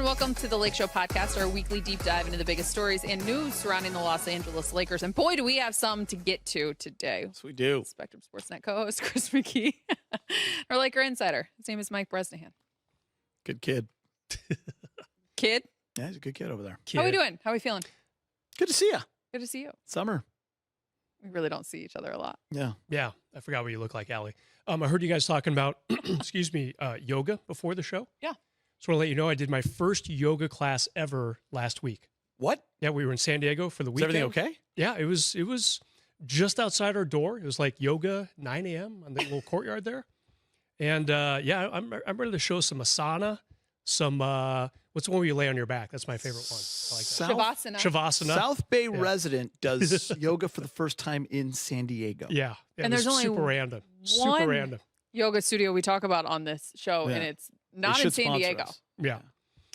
and welcome to the Lakeshow podcast, our weekly deep dive into the biggest stories and news surrounding the Los Angeles Lakers. And boy, do we have some to get to today. Yes, we do. Spectrum SportsNet co-host Chris McGee, our Laker insider. His name is Mike Bresnahan. Good kid. Kid? Yeah, he's a good kid over there. How are we doing? How are we feeling? Good to see you. Good to see you. Summer. We really don't see each other a lot. Yeah. Yeah, I forgot what you look like, Allie. I heard you guys talking about, excuse me, yoga before the show. Yeah. Just want to let you know I did my first yoga class ever last week. What? Yeah, we were in San Diego for the Is weekend. everything okay? Yeah, it was just outside our door. It was like yoga 9 a.m. on the little courtyard there. And yeah, I'm ready to show some asana, some what's the one where you lay on your back? That's my favorite one. I like that. Shavasana. Shavasana. South Bay resident does yoga for the first time in San Diego. Yeah. And there's only super random. one Super random. yoga studio we talk about on this show, Yeah. and it's They not in should San sponsor Diego. us. Yeah.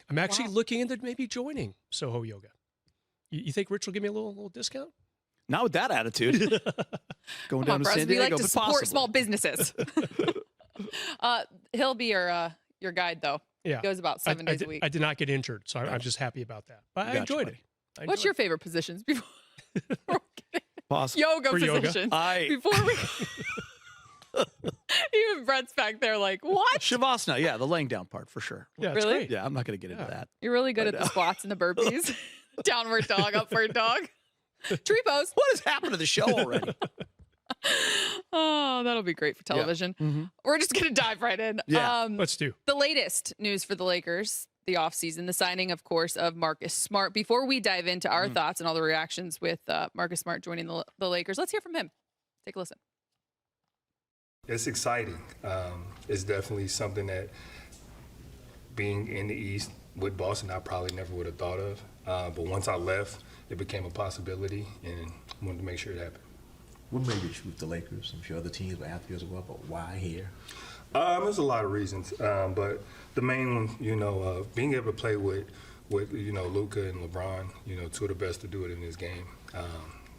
I'm actually Wow. looking into maybe joining Soho Yoga. You think Rich will give me a little discount? Not with that attitude. Going Come down on, to bros. San We Diego, like to but support possibly. small businesses. He'll be your guide, though. Yeah. He goes about 7 days a week. I did not get injured, so I'm just happy about that. But I Gotcha, enjoyed buddy. it. What's your favorite positions before Possible. yoga For yoga? positions? I Before we even Brett's back there like, what? Shavasana, yeah, the laying down part for sure. Yeah, it's Really? great. Yeah, I'm not going to get into that. You're really good at the squats and the burpees. Downward dog, upward dog. Tree pose. What has happened to the show already? Oh, that'll be great for television. Mhm. We're just going to dive right in. Yeah. Let's do. The latest news for the Lakers, the offseason, the signing, of course, of Marcus Smart. Before we dive into our thoughts and all the reactions with Marcus Smart joining the Lakers, let's hear from him. Take a listen. It's exciting. It's definitely something that being in the East with Boston, I probably never would have thought of. But once I left, it became a possibility, and wanted to make sure it happened. What made you choose the Lakers? I'm sure other teams were after you as well, but why here? There's a lot of reasons, but the main one, being able to play with Luka and LeBron, two of the best to do it in this game.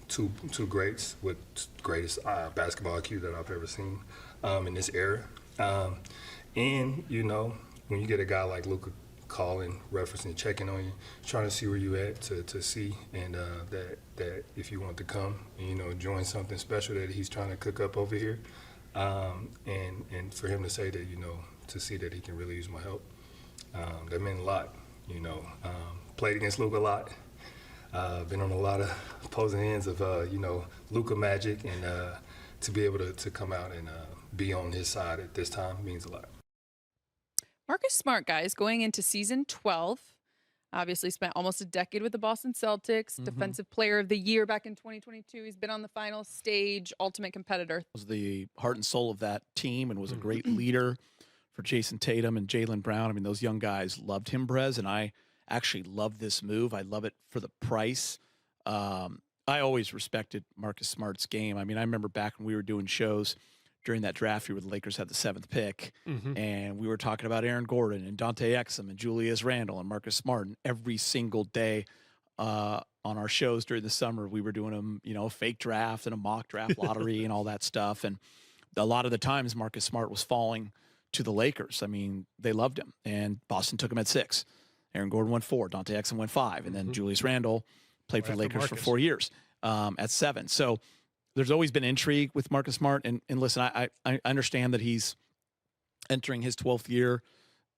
Two greats with greatest basketball IQ that I've ever seen in this era. And when you get a guy like Luka calling, referencing, checking on you, trying to see where you at to see, and that if you want to come and join something special that he's trying to cook up over here, and for him to say that to see that he can really use my help, that meant a lot. Played against Luka a lot. Been on a lot of opposing ends of Luka magic, and to be able to come out and be on his side at this time means a lot. Marcus Smart, guys, going into season 12, obviously spent almost a decade with the Boston Celtics, Defensive Player of the Year back in 2022. He's been on the final stage, ultimate competitor. Was the heart and soul of that team and was a great leader for Jason Tatum and Jaylen Brown. I mean, those young guys loved him, Brez, and I actually love this move. I love it for the price. I always respected Marcus Smart's game. I mean, I remember back when we were doing shows during that draft year where the Lakers had the 7th pick, and we were talking about Aaron Gordon and Dante Exum and Julius Randle and Marcus Smart, and every single day on our shows during the summer, we were doing them, a fake draft and a mock draft lottery and all that stuff. And a lot of the times Marcus Smart was falling to the Lakers. I mean, they loved him, and Boston took him at 6. Aaron Gordon went 4, Dante Exum went 5, and then Julius Randle played for the Lakers for 4 years at 7. So there's always been intrigue with Marcus Smart. And listen, I understand that he's entering his 12th year.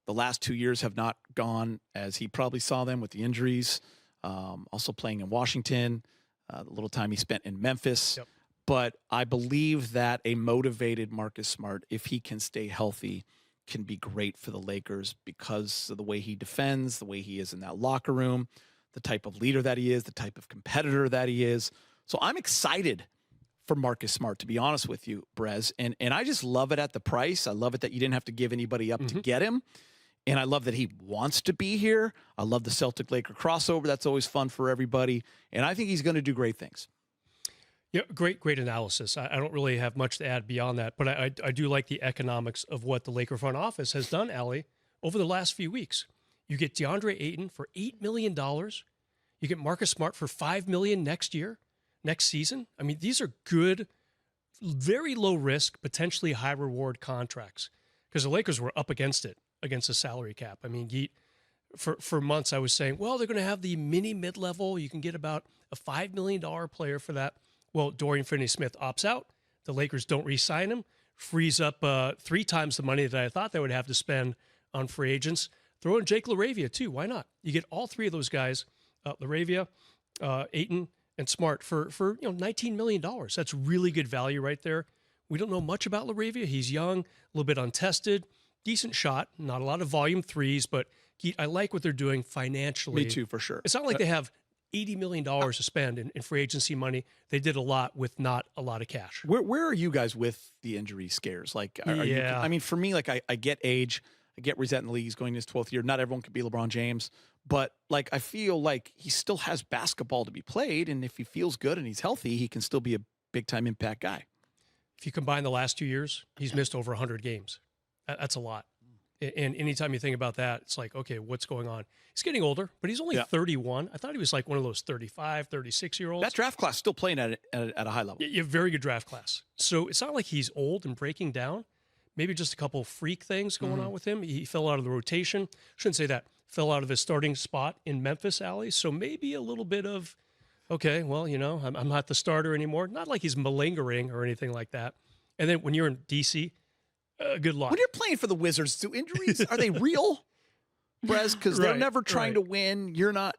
The last 2 years have not gone as he probably saw them with the injuries, also playing in Washington, the little time he spent in Memphis. Yep. But I believe that a motivated Marcus Smart, if he can stay healthy, can be great for the Lakers because of the way he defends, the way he is in that locker room, the type of leader that he is, the type of competitor that he is. So I'm excited for Marcus Smart, to be honest with you, Brez. And I just love it at the price. I love it that you didn't have to give anybody up to get him. And I love that he wants to be here. I love the Celtic-Laker crossover. That's always fun for everybody. And I think he's going to do great things. Yeah, great analysis. I don't really have much to add beyond that, but I do like the economics of what the Laker front office has done, Allie, over the last few weeks. You get DeAndre Ayton for $8 million. You get Marcus Smart for $5 million next season. I mean, these are good, very low risk, potentially high reward contracts because the Lakers were up against the salary cap. I mean, for months I was saying, well, they're going to have the mid-level. You can get about a $5 million player for that. Well, Dorian Finney-Smith opts out. The Lakers don't re-sign him. Frees up 3 times the money that I thought they would have to spend on free agents. Throw in Jake LaRavia, too. Why not? You get all 3 of those guys, LaRavia, Ayton, and Smart, for $19 million. That's really good value right there. We don't know much about LaRavia. He's young, a little bit untested, decent shot, not a lot of volume threes, but I like what they're doing financially. Me too, for sure. It's not like they have $80 million to spend in free agency money. They did a lot with not a lot of cash. Where are you guys with the injury scares? Like, are you, I mean, for me, like, I get age. I get where he's at in the league. He's going in his 12th year. Not everyone could be LeBron James. But, like, I feel like he still has basketball to be played. And if he feels good and he's healthy, he can still be a big-time impact guy. If you combine the last 2 years, he's missed over 100 games. That's a lot. And anytime you think about that, it's like, okay, what's going on? He's getting older, but he's only 31. I thought he was like one of those 35, 36-year-olds. That draft class still playing at a high level. You have a very good draft class. So it's not like he's old and breaking down. Maybe just a couple freak things going on with him. He fell out of the rotation. Shouldn't say that. Fell out of his starting spot in Memphis, Allie. So maybe a little bit of, okay, well, I'm not the starter anymore. Not like he's malingering or anything like that. And then when you're in D.C., good luck. When you're playing for the Wizards, do injuries, are they real, Brez? Because they're never trying to win. You're not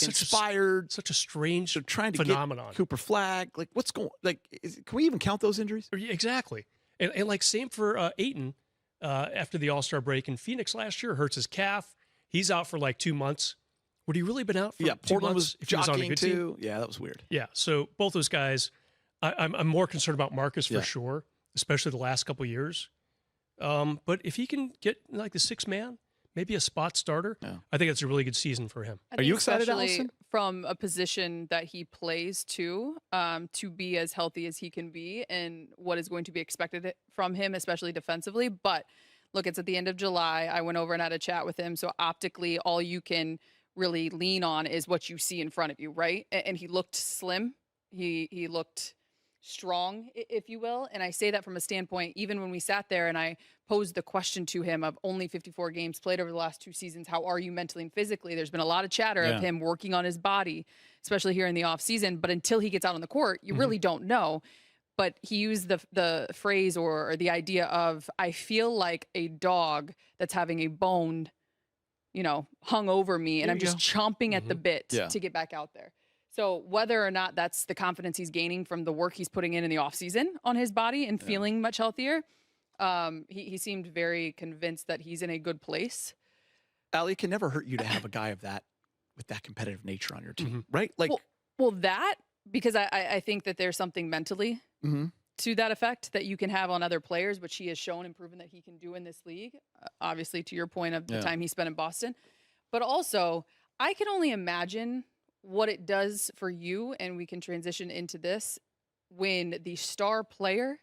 inspired. Such a strange they're trying to phenomenon. Get Cooper Flag. Like, what's going? Like, can we even count those injuries? Exactly. And like same for Ayton after the All-Star break in Phoenix last year. Hurts his calf. He's out for like 2 months. Would he really been out for 2 months? Portland was if he was on a good too. team? Yeah, that was weird. Yeah, so both those guys, I'm more concerned about Marcus for sure, especially the last couple of years. But if he can get like the 6th man, maybe a spot starter, I think that's a really good season for him. Are you excited, especially Allison? From a position that he plays to be as healthy as he can be and what is going to be expected from him, especially defensively. But look, it's at the end of July. I went over and had a chat with him. So optically, all you can really lean on is what you see in front of you, right? And he looked slim. He looked strong, if you will. And I say that from a standpoint, even when we sat there and I posed the question to him of only 54 games played over the last 2 seasons, how are you mentally and physically? There's been a lot of chatter of him working on his body, especially here in the off season. But until he gets out on the court, you really don't know. But he used the phrase or the idea of, I feel like a dog that's having a bone, hung over me, and I'm just chomping at the bit to get back out there. So whether or not that's the confidence he's gaining from the work he's putting in the offseason on his body and feeling much healthier, he seemed very convinced that he's in a good place. Allie, it can never hurt you to have a guy of that with that competitive nature on your team, right? Like, well, that because I think that there's something mentally to that effect that you can have on other players, which he has shown and proven that he can do in this league. Obviously, to your point of the time he spent in Boston, but also I can only imagine what it does for you, and we can transition into this, when the star player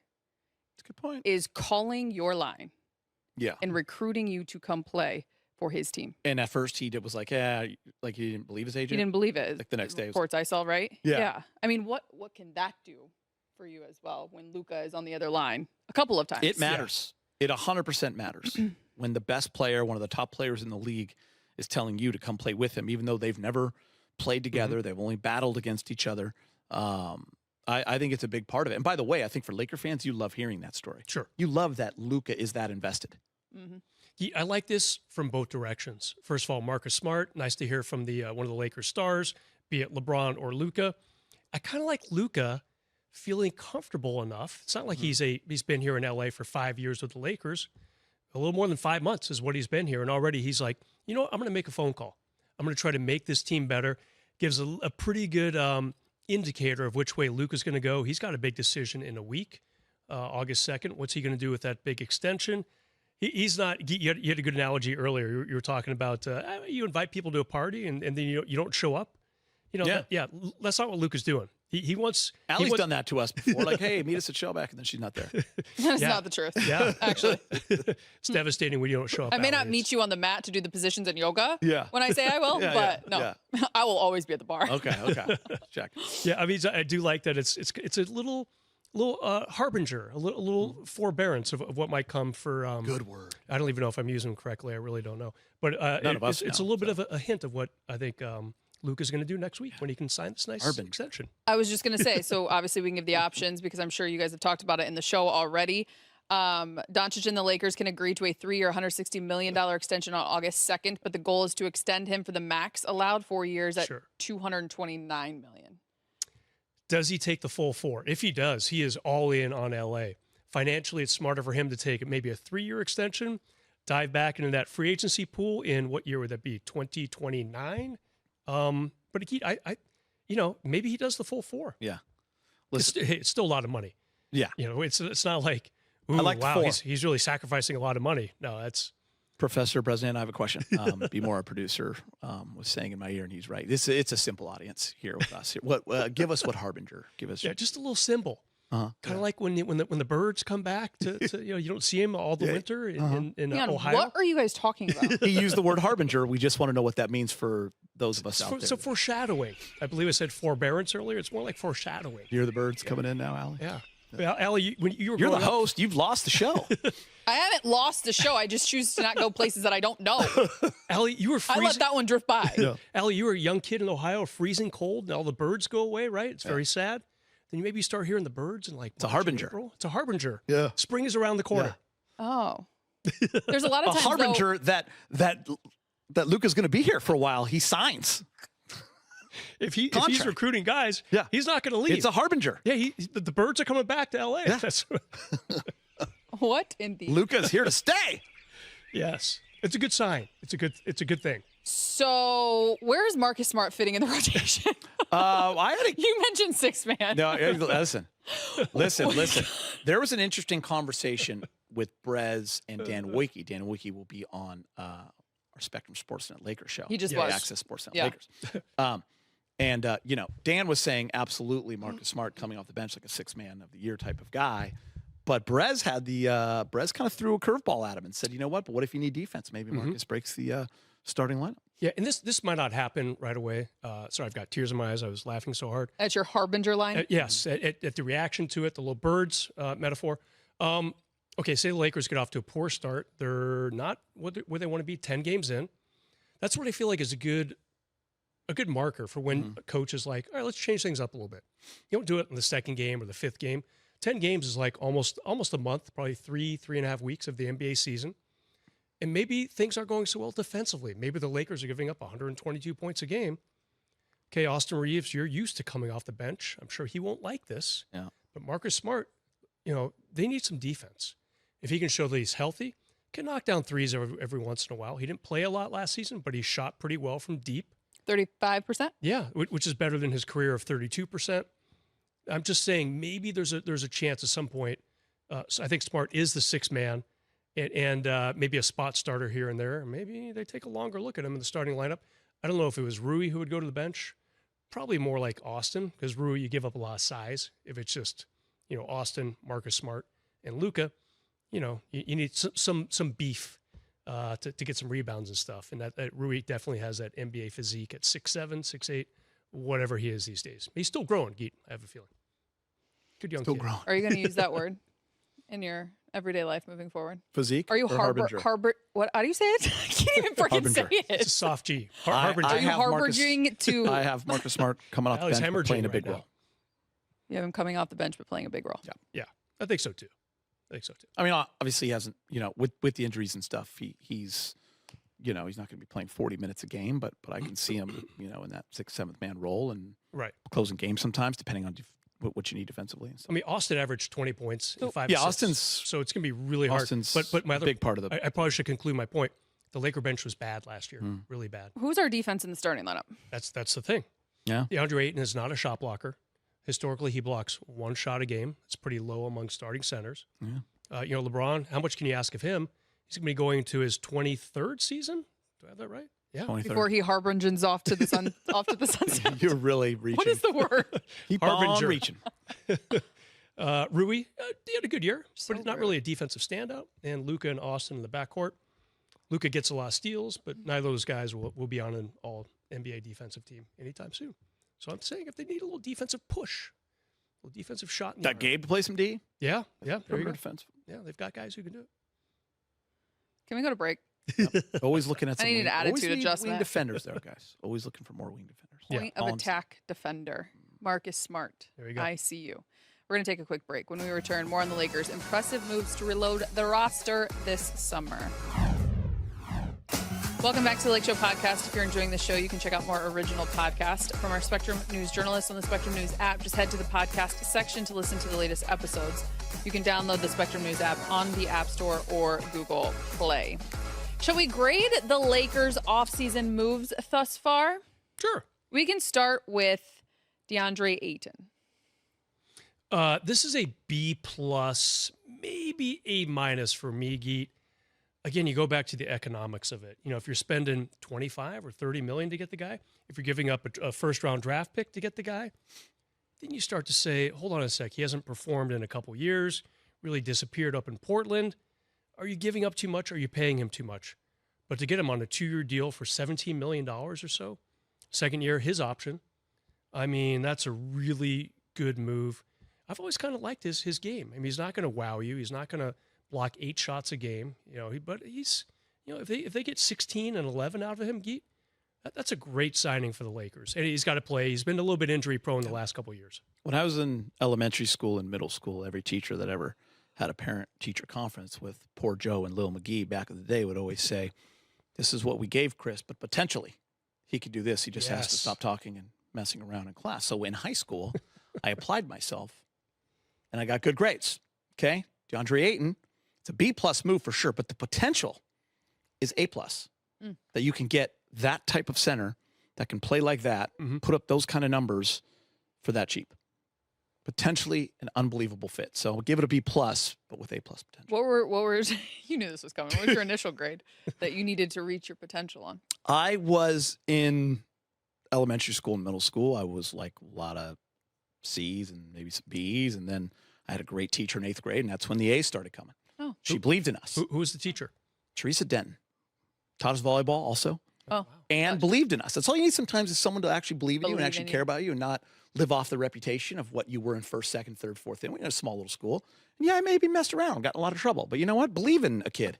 that's a good point. Is calling your line and recruiting you to come play for his team. And at first he was like, like he didn't believe his agent. He didn't believe it. Like the next day. Reports I saw, right? Yeah. I mean, what can that do for you as well when Luka is on the other line a couple of times? It matters. It 100% matters. When the best player, one of the top players in the league, is telling you to come play with him, even though they've never played together. They've only battled against each other. I think it's a big part of it. And by the way, I think for Laker fans, you love hearing that story. Sure. You love that Luka is that invested. I like this from both directions. First of all, Marcus Smart, nice to hear from the one of the Lakers stars, be it LeBron or Luka. I kind of like Luka feeling comfortable enough. It's not like he's been here in LA for 5 years with the Lakers. A little more than 5 months is what he's been here. And already he's like, I'm going to make a phone call. I'm going to try to make this team better. Gives a pretty good indicator of which way Luka's going to go. He's got a big decision in a week, August 2nd. What's he going to do with that big extension? He's not. You had a good analogy earlier. You were talking about you invite people to a party and then you don't show up. That's not what Luka's doing. He wants. Allie's done that to us before. Like, hey, meet us at Shellback, and then she's not there. That's not the truth. Yeah, actually, it's devastating when you don't show up. I may not meet you on the mat to do the positions in yoga. Yeah. When I say I will, but no, I will always be at the bar. Okay, check. Yeah, I mean, I do like that. It's a little little harbinger, a little forbearance of what might come for. Good word. I don't even know if I'm using them correctly. I really don't know. But None of us it's a know, little bit of a hint of what I think Luka's going to do next week when he can sign this nice Harbinger. extension. I was just going to say, so obviously we can give the options because I'm sure you guys have talked about it in the show already. Doncic and the Lakers can agree to a 3-year, $160 million extension on August 2nd, but the goal is to extend him for the max allowed 4 years at $229 million. Does he take the full 4? If he does, he is all in on LA. Financially, it's smarter for him to take maybe a 3-year extension, dive back into that free agency pool in what year would that be? 2029. But maybe he does the full 4. Yeah. It's still a lot of money. Yeah. It's not like, ooh, I like the wow, 4. he's really sacrificing a lot of money. No, that's Professor Bresnahan, I have a question. Be more our producer was saying in my ear, and he's right. It's a simple audience here with us. Give us what Harbinger. Give us. yeah, just a little symbol. Kind of like when the birds come back to you don't see them all the winter in Leon, Ohio. what are you guys talking about? He used the word Harbinger. We just want to know what that means for those of us out there. So foreshadowing. I believe I said forbearance earlier. It's more like foreshadowing. You hear the birds coming in now, Allie? Yeah. Well, Allie, when you were You're the growing up- host. You've lost the show. I haven't lost the show. I just choose to not go places that I don't know. Allie, you were I freezing. let that one drift by. Yeah. Allie, you were a young kid in Ohio, freezing cold, and all the birds go away, right? It's very sad. Then you maybe start hearing the birds and like It's a harbinger. April. It's a harbinger. Yeah. Spring is around the corner. Oh. There's a lot of A times, harbinger that Luka's going to be here for a while. He signs. If he's Contract. recruiting guys, Yeah. he's not going to leave. It's a harbinger. Yeah, the birds are coming back to LA. Yeah. though. What in the... Luka's here to stay. Yes. It's a good sign. It's a good thing. So where is Marcus Smart fitting in the rotation? I had a You mentioned 6-man. No, listen. There was an interesting conversation with Brez and Dan Wojcicki. Dan Wojcicki will be on our Spectrum SportsNet Lakers show. He just Yeah, was. Access SportsNet Yeah. Lakers. Dan was saying absolutely Marcus Smart coming off the bench like a 6-man of the year type of guy. But Brez kind of threw a curveball at him and said, you know what? But what if you need defense? Maybe Marcus breaks the starting lineup. Yeah, and this might not happen right away. Sorry, I've got tears in my eyes. I was laughing so hard. That's your harbinger line? Yes, at the reaction to it, the little birds metaphor. Okay, say the Lakers get off to a poor start. They're not where they want to be 10 games in. That's what I feel like is a good marker for when a coach is like, all right, let's change things up a little bit. You don't do it in the second game or the 5th game. 10 games is like almost a month, probably 3.5 weeks of the NBA season. And maybe things aren't going so well defensively. Maybe the Lakers are giving up 122 points a game. Okay, Austin Reeves, you're used to coming off the bench. I'm sure he won't like this. Yeah. But Marcus Smart, they need some defense. If he can show that he's healthy, can knock down threes every once in a while. He didn't play a lot last season, but he shot pretty well from deep. 35%? Yeah, which is better than his career of 32%. I'm just saying maybe there's a chance at some point. So I think Smart is the 6-man and maybe a spot starter here and there. Maybe they take a longer look at him in the starting lineup. I don't know if it was Rui who would go to the bench. Probably more like Austin, because Rui, you give up a lot of size. If it's just, Austin, Marcus Smart, and Luka, you need some beef to get some rebounds and stuff. And that Rui definitely has that NBA physique at 6'7", 6'8", whatever he is these days. He's still growing, Geet, I have a feeling. Good young Still kid. growing. Are you going to use that word in your everyday life moving forward? Physique. Are you or harbinger? what? How do you say it? I can't even freaking say Harbinger. It's a it. soft G. I Harbinger. Are you have Marcus- harbinging to... I have Marcus Smart coming off the Allie's bench but hemorrhaging playing a right big now. role. You have him coming off the bench but playing a big role. Yeah, I think so too. I mean, obviously he hasn't, with the injuries and stuff, he's not going to be playing 40 minutes a game, but I can see him, in that 6th, 7th man role and Right. closing games sometimes, depending on what you need defensively. And stuff. I mean, Austin averaged 20 points in 5 yeah, assists, Austin's- so it's going to be really hard. Austin's But my a other big part of the. I probably should conclude my point. The Laker bench was bad last year, really bad. Who's our defense in the starting lineup? That's the thing. Yeah. DeAndre Ayton is not a shot blocker. Historically, he blocks 1 shot a game. It's pretty low among starting centers. Yeah. LeBron, how much can you ask of him? He's going to be going to his 23rd season. Do I have that right? Yeah. 23rd. Before he harbingers off to the sun, off to the sunset. You're really reaching. What is the word? Keep on Harbinger. reaching. Rui, he had a good year, So but he's not good. really a defensive standout. And Luka and Austin in the backcourt. Luka gets a lot of steals, but neither of those guys will be on an all NBA defensive team anytime soon. So I'm saying if they need a little defensive push, A little defensive shot. In the Got arm. Gabe to play some D? Yeah. There you Perimeter go. defense. Yeah, they've got guys who can do it. Can we go to break? Always looking at some I need wing, an attitude always need adjustment. wing defenders there, guys. Always looking for more wing defenders. Point All of I'm saying. attack defender. Marcus Smart. There you go. I see you. We're going to take a quick break. When we return, more on the Lakers' impressive moves to reload the roster this summer. Welcome back to the Lake Show podcast. If you're enjoying the show, you can check out more original podcasts from our Spectrum News journalists on the Spectrum News app. Just head to the podcast section to listen to the latest episodes. You can download the Spectrum News app on the App Store or Google Play. Shall we grade the Lakers' offseason moves thus far? Sure. We can start with DeAndre Ayton. This is a B+, maybe A- for me, Geet. Again, you go back to the economics of it. You know, if you're spending 25 or 30 million to get the guy, if you're giving up a first-round draft pick to get the guy, then you start to say, hold on a sec, he hasn't performed in a couple years, really disappeared up in Portland. Are you giving up too much? Or are you paying him too much? But to get him on a 2-year deal for $17 million or so, second year, his option, I mean, that's a really good move. I've always kind of liked his game. I mean, he's not going to wow you. He's not going to block 8 shots a game, you know. But he's, you know, if they get 16 and 11 out of him, Geet, that's a great signing for the Lakers. And he's got to play. He's been a little bit injury prone the last couple of years. When I was in elementary school and middle school, every teacher that ever had a parent-teacher conference with poor Joe and Lil McGee back in the day would always say, this is what we gave Chris, but potentially he could do this. He just has to stop talking and messing around in class. So in high school, I applied myself, and I got good grades. Okay? DeAndre Ayton, it's a B+ move for sure, but the potential is A+. That you can get that type of center that can play like that, put up those kind of numbers for that cheap. Potentially an unbelievable fit. So give it a B+, but with A+ potential. What were you knew this was coming. What was your initial grade that you needed to reach your potential on? I was in elementary school and middle school. I was like a lot of C's and maybe some B's, and then I had a great teacher in 8th grade, and that's when the A's started coming. Oh. She believed in us. Who was the teacher? Teresa Denton. Taught us volleyball also. Oh. And believed in us. That's all you need sometimes is someone to actually believe in you and Believe actually in care you. about you and not live off the reputation of what you were in 1st, 2nd, 3rd, 4th. And we had a small little school. And yeah, I maybe messed around, got in a lot of trouble. But you know what? Believe in a kid.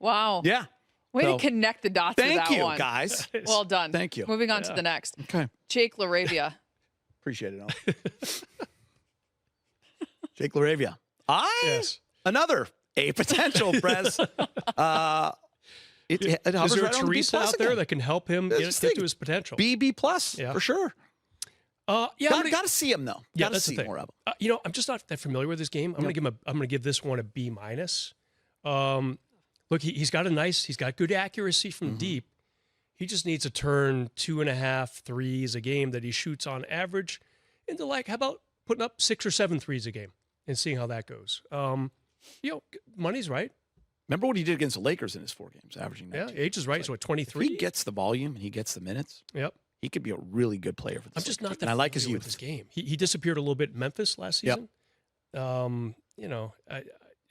Wow. Yeah. Way So, to connect the dots with Thank that you, one. guys. Well done. Thank you. Moving on to the next. Okay. Jake LaRavia. Appreciate it all. Jake LaRavia. Yes. Another A potential, Brez. It Is hovers there right a on the B+ Teresa out there again. that can help him Just get think, to his potential? B+ Yeah. for sure. Yeah, Got to see him though. Yeah, Got to that's the see thing. more of him. You know, I'm just not that familiar with this game. I'm gonna give this one a B-. Look, he's got good accuracy from deep. He just needs to turn 2.5 threes a game that he shoots on average into, like, how about putting up 6 or 7 threes a game and seeing how that goes. You know, money's right. Remember what he did against the Lakers in his 4 games, averaging 19. Yeah, age is right. So at 23. If he gets the volume and he gets the minutes, Yep. he could be a really good player for the I'm just Lakers. not that And I like his familiar with youth. his game. He disappeared a little bit in Memphis last Yep. season. You know,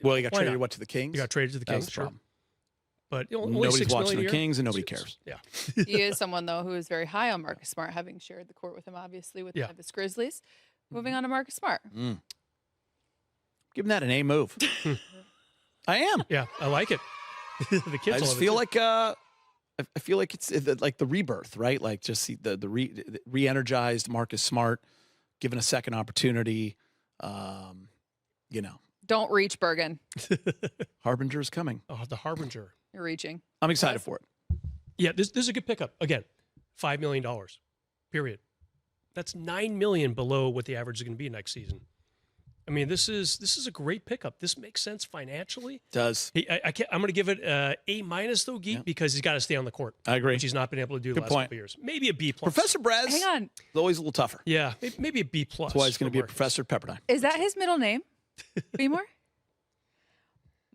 Well, he got Why traded not? to the Kings. he got traded to the That was Kings, the sure. problem. But you know, only Nobody's $6 watching million the a year. Kings and nobody cares. Yeah. He is someone, though, who is very high on Marcus Smart, having shared the court with him, obviously, with the Yeah. Memphis Grizzlies. Moving on to Marcus Smart. Give him that an A move. I am. Yeah, I like it. The kids I just love feel it too. like I feel like it's like the rebirth, right? Like just the re-energized Marcus Smart, given a second opportunity. You know, Don't reach, Bergen. Harbinger is coming. Oh, the Harbinger. You're reaching. I'm excited for it. Yeah, this is a good pickup. Again, $5 million. Period. That's $9 million below what the average is going to be next season. I mean, this is a great pickup. This makes sense financially. Does. I'm going to give it A- though, Geek, because he's got to stay on the court. I agree. Which he's not been able to do the Good last point. couple of years. Maybe a B+. Professor Brez Hang on. is always a little tougher. Yeah, maybe a B+. That's why he's going to be a Marcus. professor at Pepperdine. Is that his middle name? Beemore?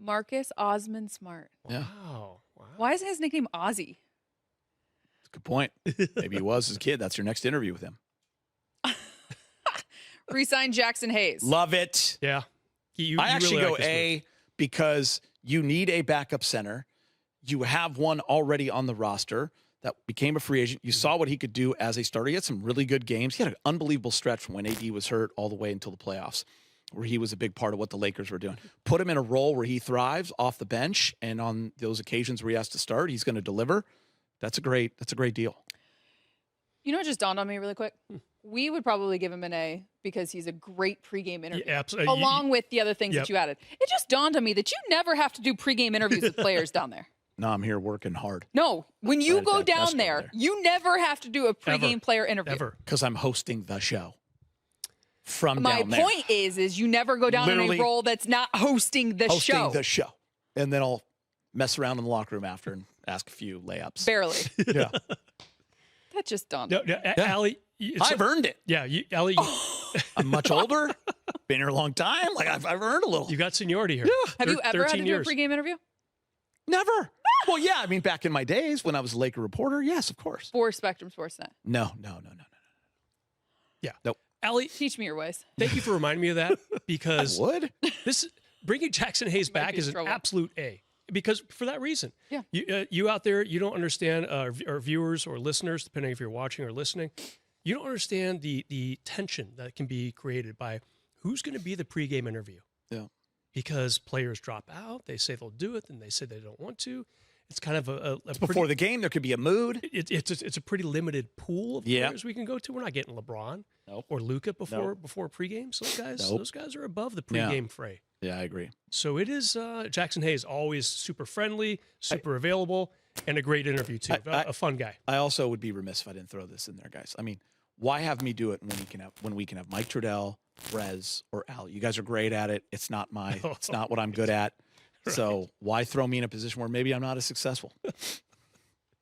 Marcus Osmond Smart. Yeah, Wow. Why isn't his nickname Ozzy? that's a good point. Maybe he was as a kid. That's your next interview with him. Resign Jackson Hayes. Love it. Yeah. You I actually really go like this move. A because you need a backup center. You have one already on the roster. that became a free agent. You saw what he could do as a starter. He had some really good games. He had an unbelievable stretch from when AD was hurt all the way until the playoffs, where he was a big part of what the Lakers were doing. Put him in a role where he thrives off the bench, and on those occasions where he has to start, he's going to deliver. That's a great deal. You know what just dawned on me really quick? We would probably give him an A because he's a great pregame interview. Yeah, absolutely. Along with the other things Yep. that you added. It just dawned on me that you never have to do pregame interviews with players down there. No, I'm here working hard No, when you Right at go that desk down over there, there. you never have to do a pregame Ever. player interview. Ever. because I'm hosting the show from My down there. point is you never go down in Literally a role that's not hosting the Hosting show. the show. And then I'll mess around in the locker room after and ask a few layups. Barely. Yeah. That just dawned No, on me. Allie, I've earned it. yeah, Allie, I'm much older. Been here a long time. Like I've earned a little. you got seniority here. Have you ever had to 13 do a years. pregame interview? Never. Well, yeah. I mean, back in my days when I was a Laker reporter, yes, of course. For Spectrum SportsNet. No. Yeah. Nope. Allie, Teach me your ways. thank you for reminding me of that because Would? this bringing Jackson Hayes might back be in is an trouble. absolute A. Because for that reason, Yeah. you out there, you don't understand, our viewers or listeners, depending if you're watching or listening, you don't understand the tension that can be created by who's going to be the pregame interview. Yeah. Because players drop out, they say they'll do it, then they say they don't want to. It's kind of a Before the game, there could be a mood. it's a pretty limited pool of Yeah. players we can go to. We're not getting LeBron Nope. or Luka before pregame. So Nope. those guys are above the Yeah. pregame fray. Yeah, I agree. So it is Jackson Hayes, always super friendly, super available, and a great interview too. A fun guy. I also would be remiss if I didn't throw this in there, guys. I mean, why have me do it when we can have Mike Trudell, Brez, or Al? You guys are great at it. It's not it's not what I'm good at. So why throw me in a position where maybe I'm not as successful?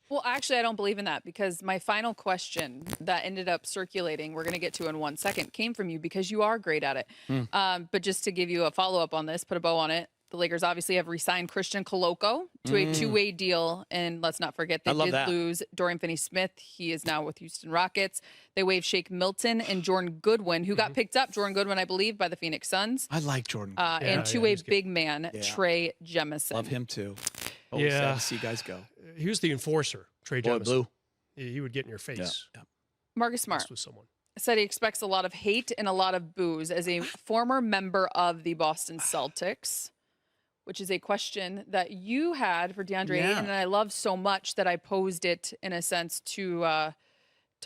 Well, actually, I don't believe in that because my final question that ended up circulating, we're going to get to in 1 second, came from you because you are great at it. But just to give you a follow-up on this, put a bow on it, the Lakers obviously have re-signed Christian Koloko to a two-way deal. And let's not forget, they I love did that. lose Dorian Finney-Smith. He is now with Houston Rockets. They waived Shake Milton and Jordan Goodwin, who got picked up, Jordan Goodwin, I believe, by the Phoenix Suns. I like Jordan. And two-way he's good. big man, Yeah. Trey Jemison. Love him too. Always sad to see guys go. He was the enforcer, Trey Boy, Jemison. blue. He would get in your face Yeah. Marcus Smart with someone. said he expects a lot of hate and a lot of boos as a former member of the Boston Celtics, which is a question that you had for DeAndre Yeah. Ayton, and I love so much that I posed it in a sense to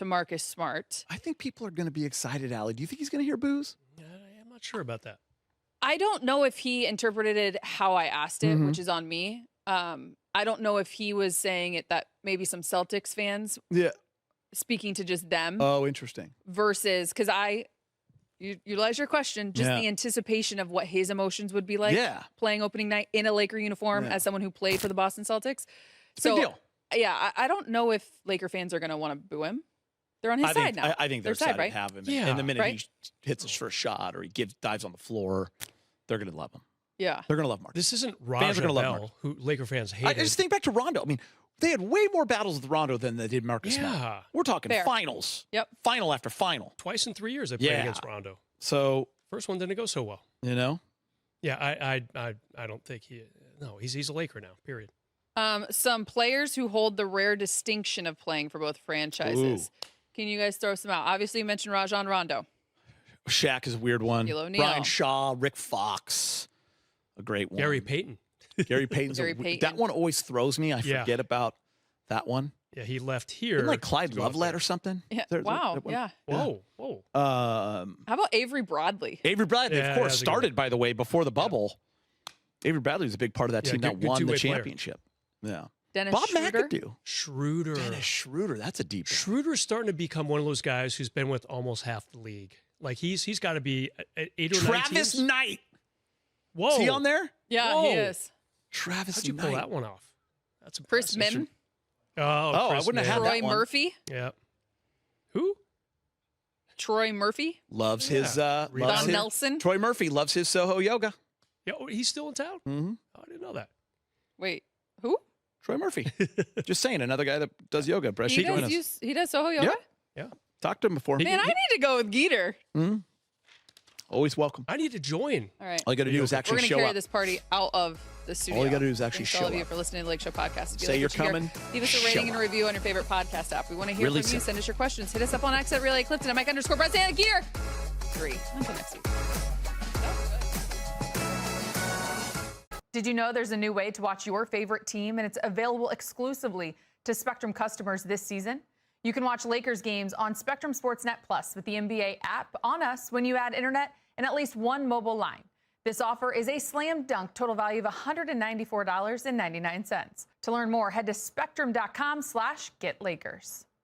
Marcus Smart. I think people are going to be excited, Allie. Do you think he's going to hear booze? I'm not sure about that. I don't know if he interpreted it how I asked it, which is on me. I don't know if he was saying it that maybe some Celtics fans Yeah. speaking to just them Oh, interesting. versus because you utilize your question, just Yeah. the anticipation of what his emotions would be like Yeah. playing opening night in a Laker uniform Yeah. as someone who played for the Boston Celtics. It's a big deal. Yeah, I don't know if Laker fans are going to want to boo him. They're on his side now. I think they're side, excited right? to have him. Yeah. And the minute Right? he hits his first shot or he dives on the floor, they're going to love him. Yeah. They're going to love Mark. This isn't Fans are Raja gonna love Bell, Mark. who Laker fans I hated. just think back to Rondo. I mean, they had way more battles with Rondo than they did Marcus Yeah. Smart. We're talking Fair. finals. Yep. Final after final. Twice in 3 years they played Yeah. against Rondo. So, First one didn't go so well. you know, Yeah, I don't think he's a Laker now. Period. Some players who hold the rare distinction of playing for both franchises. Can you guys throw some out? Obviously, you mentioned Rajon Rondo. Shaq is a weird one. Shaquille O'Neal. Brian Shaw, Rick Fox, a great one. Gary Payton. Gary Payton's Gary a, Payton. That one always throws me. I Yeah. forget about that one. Yeah, he left here. Isn't like Clyde to go up Lovelet there. or something? Yeah. There- Wow. that one- Yeah. Whoa. How about Avery Bradley? Avery Bradley, Yeah, of course, that's a good started, one. by the way, before the bubble. Avery Bradley was a big part of that Yeah, team that good won the two-way player. championship. Yeah. Dennis Bob Schroeder? McAdoo. Schroeder. Dennis Schroeder. That's a deep one. Schroeder's starting to become one of those guys who's been with almost half the league. Like he's got to be at 8 or 9 Travis teams. Knight. Whoa. Is he on there? Yeah, Whoa. he is. Travis How'd you Knight. pull that one off? That's Chris impressive. Middleton, Oh, I Chris wouldn't have had Middleton. that Troy one. Murphy, Yeah. Who? Troy Murphy, Loves his Yeah. loves Don his- Nelson. Troy Murphy loves his Soho yoga. Yeah, oh, he's still in town. Mm-hmm. Oh, I didn't know that. Wait, who? Troy Murphy. Just saying, another guy that does yoga. Brett, He join does, us. he does Soho Yoga? Yeah. Yeah. Talked to him before. Man, I need to go with Geeter. Always welcome. I need to join. All right. All you got to do is We're actually going to show carry up. this party out of the studio. All you got to do is actually Thanks show to all of up. you for listening to the Lake Show podcast. If you Say like you're what you hear, coming, leave us a show rating and a up. review on your favorite podcast app. We want to hear Really from you. simple. Send us your questions. Hit us up on X at Allie Clifton. I'm Mike_Bresnahan Gear 3. Until next week. Did you know there's a new way to watch your favorite team, and it's available exclusively to Spectrum customers this season? You can watch Lakers games on Spectrum SportsNet Plus with the NBA app on us when you add internet and at least one mobile line. This offer is a slam dunk total value of $194.99. To learn more, head to spectrum.com/getlakers.